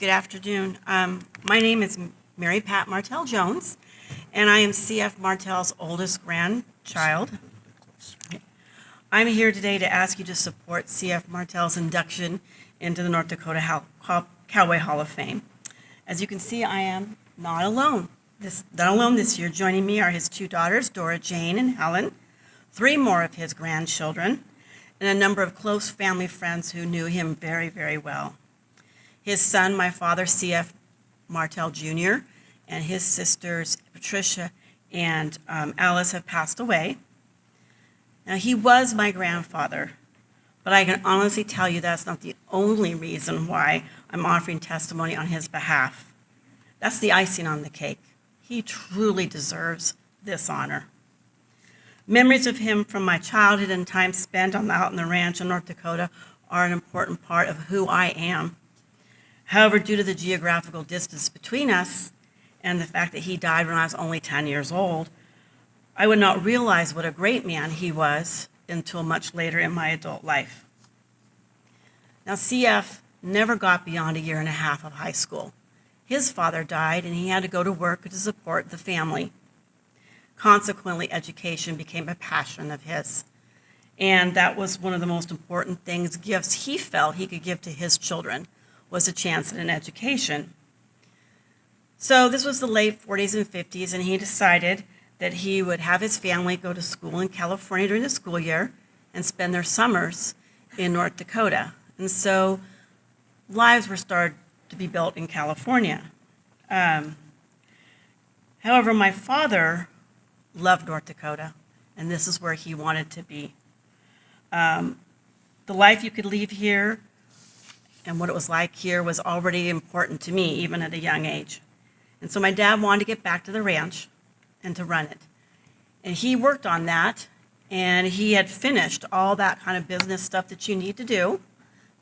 Good afternoon. My name is Mary Pat Martell Jones, and I am C.F. Martell's oldest grandchild. I'm here today to ask you to support C.F. Martell's induction into the North Dakota Cowboy Hall of Fame. As you can see, I am not alone. This year. Joining me are his two daughters, Dora Jane and Helen, three more of his grandchildren, and a number of close family friends who knew him very, very well. His son, my father, C.F. Martell Jr., and his sisters, Patricia and Alice, have passed away. Now, he was my grandfather, but I can honestly tell you that's not the only reason why I'm offering testimony on his behalf. That's the icing on the cake. He truly deserves this honor. Memories of him from my childhood and time spent out on the ranch in North Dakota are an important part of who I am. However, due to the geographical distance between us and the fact that he died when I was only 10 years old, I would not realize what a great man he was until much later in my adult life. Now, CF never got beyond a year and a half of high school. His father died, and he had to go to work to support the family. Consequently, education became a passion of his, and that was one of the most important things, gifts he felt he could give to his children, was a chance at an education. So this was the late 40s and 50s, and he decided that he would have his family go to school in California during the school year and spend their summers in North Dakota. And so lives were started to be built in California. However, my father loved North Dakota, and this is where he wanted to be. The life you could lead here and what it was like here was already important to me, even at a young age. And so my dad wanted to get back to the ranch and to run it. And he worked on that, and he had finished all that kind of business stuff that you need to do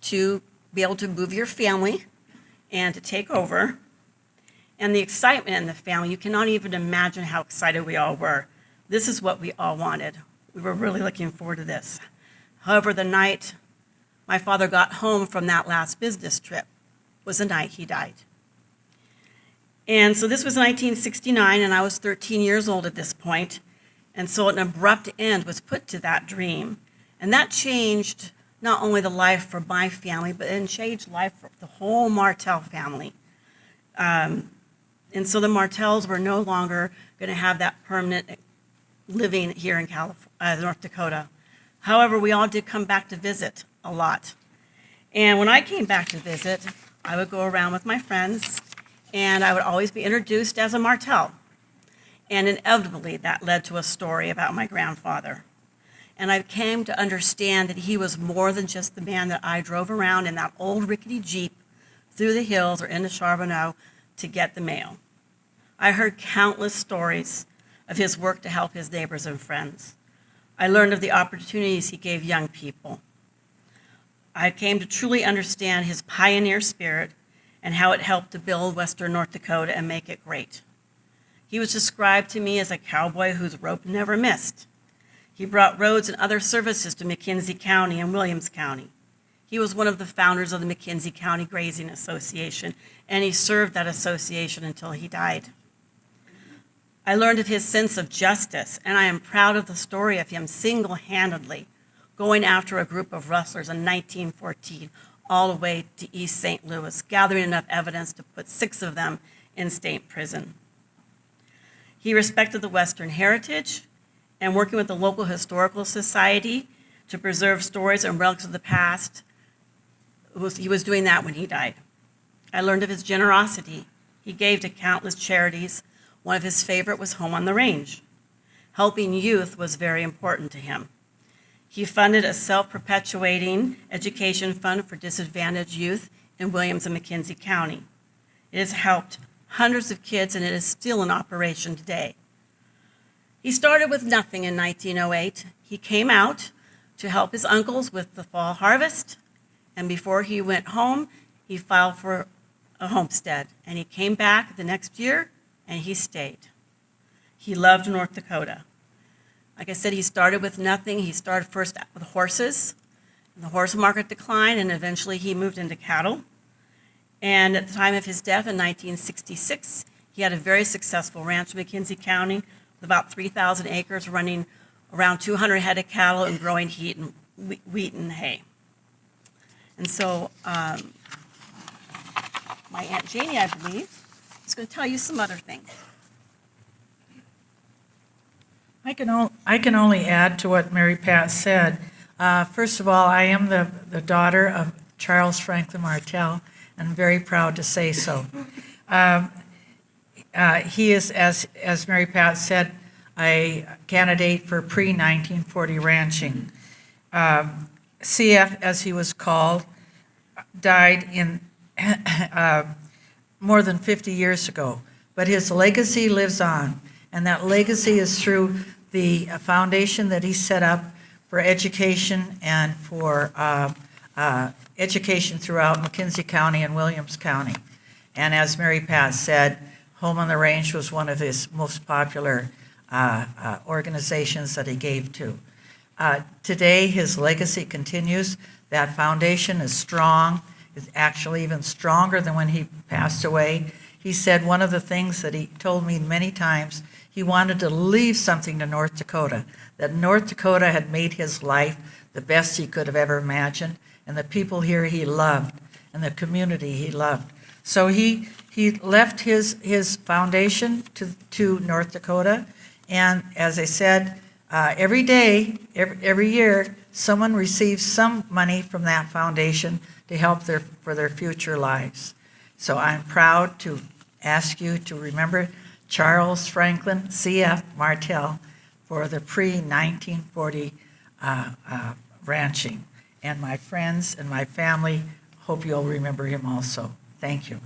to be able to move your family and to take over. And the excitement in the family, you cannot even imagine how excited we all were. This is what we all wanted. We were really looking forward to this. However, the night my father got home from that last business trip was the night he died. And so this was 1969, and I was 13 years old at this point, and so an abrupt end was put to that dream. And that changed not only the life for my family, but it changed life for the whole Martell family. And so the Martells were no longer going to have that permanent living here in North Dakota. However, we all did come back to visit a lot. And when I came back to visit, I would go around with my friends, and I would always be introduced as a Martell. And inevitably, that led to a story about my grandfather. And I came to understand that he was more than just the man that I drove around in that old rickety Jeep through the hills or into Charbonneau to get the mail. I heard countless stories of his work to help his neighbors and friends. I learned of the opportunities he gave young people. I came to truly understand his pioneer spirit and how it helped to build Western North Dakota and make it great. He was described to me as a cowboy whose rope never missed. He brought roads and other services to McKenzie County and Williams County. He was one of the founders of the McKenzie County Grazing Association, and he served that association until he died. I learned of his sense of justice, and I am proud of the story of him single-handedly going after a group of rustlers in 1914 all the way to East St. Louis, gathering enough evidence to put 6 of them in state prison. He respected the Western heritage, and working with the local historical society to preserve stories and relics of the past, he was doing that when he died. I learned of his generosity. He gave to countless charities. One of his favorite was Home on the Range. Helping youth was very important to him. He funded a self-perpetuating education fund for disadvantaged youth in Williams and McKenzie County. It has helped hundreds of kids, and it is still in operation today. He started with nothing in 1908. He came out to help his uncles with the fall harvest, and before he went home, he filed for a homestead, and he came back the next year, and he stayed. He loved North Dakota. Like I said, he started with nothing. He started first with horses, and the horse market declined, and eventually he moved into cattle. And at the time of his death in 1966, he had a very successful ranch in McKenzie County with about 3,000 acres, running around 200 head of cattle and growing wheat and hay. And so my Aunt Janie, I believe, is going to tell you some other things. I can only add to what Mary Pat said. First of all, I am the daughter of Charles Franklin Martell, and I'm very proud to say so. He is, as Mary Pat said, a candidate for pre-1940 ranching. CF, as he was called, died in more than 50 years ago, but his legacy lives on, and that legacy is through the foundation that he set up for education and for education throughout McKenzie County and Williams County. And as Mary Pat said, Home on the Range was one of his most popular organizations that he gave to. Today, his legacy continues. That foundation is strong. It's actually even stronger than when he passed away. He said one of the things that he told me many times, he wanted to leave something to North Dakota, that North Dakota had made his life the best he could have ever imagined, and the people here he loved, and the community he loved. So he left his foundation to North Dakota, and as I said, every day, every year, someone receives some money from that foundation to help for their future lives. So I'm proud to ask you to remember Charles Franklin C.F. Martell for the pre-1940 ranching. And my friends and my family, hope you'll remember him also. Thank you.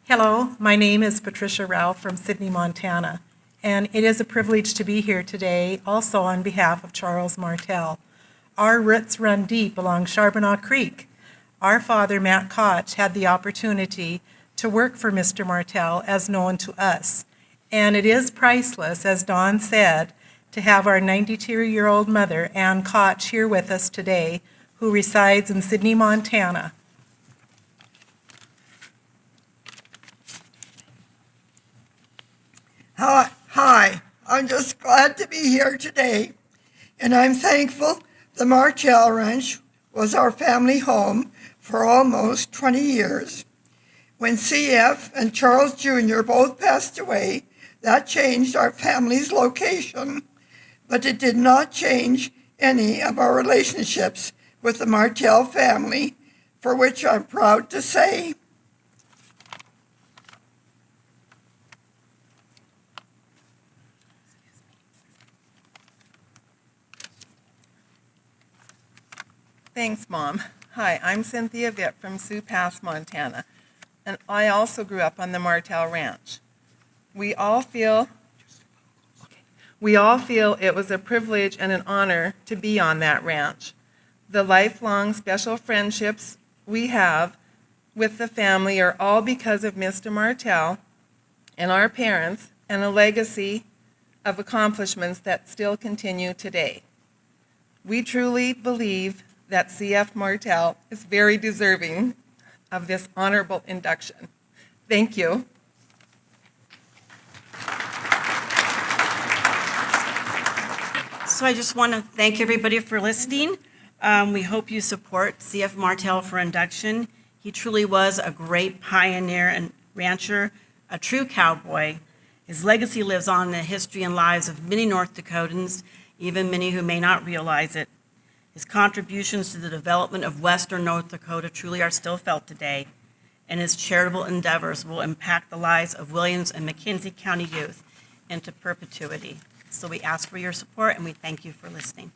Hello, my name is Patricia Rao from Sidney, Montana, and it is a privilege to be here today also on behalf of Charles Martell. Our roots run deep along Charbonneau Creek. Our father, Matt Koch, had the opportunity to work for Mr. Martell as known to us, and it is priceless, as Dawn said, to have our 92-year-old mother, Ann Koch, here with us today, who resides in Sidney, Montana. Hi, I'm just glad to be here today, and I'm thankful the Martell Ranch was our family home for almost 20 years. When CF and Charles Jr. both passed away, that changed our family's location, but it did not change any of our relationships with the Martell family, for which I'm proud to say. Thanks, Mom. Hi, I'm Cynthia Vitt from Sioux Pass, Montana, and I also grew up on the Martell Ranch. We all feel it was a privilege and an honor to be on that ranch. The lifelong special friendships we have with the family are all because of Mr. Martell and our parents, and a legacy of accomplishments that still continue today. We truly believe that C.F. Martell is very deserving of this honorable induction. Thank you. So I just want to thank everybody for listening. We hope you support C.F. Martell for induction. He truly was a great pioneer and rancher, a true cowboy. His legacy lives on in the history and lives of many North Dakotans, even many who may not realize it. His contributions to the development of western North Dakota truly are still felt today, and his charitable endeavors will impact the lives of Williams and McKenzie County youth into perpetuity. So we ask for your support, and we thank you for listening.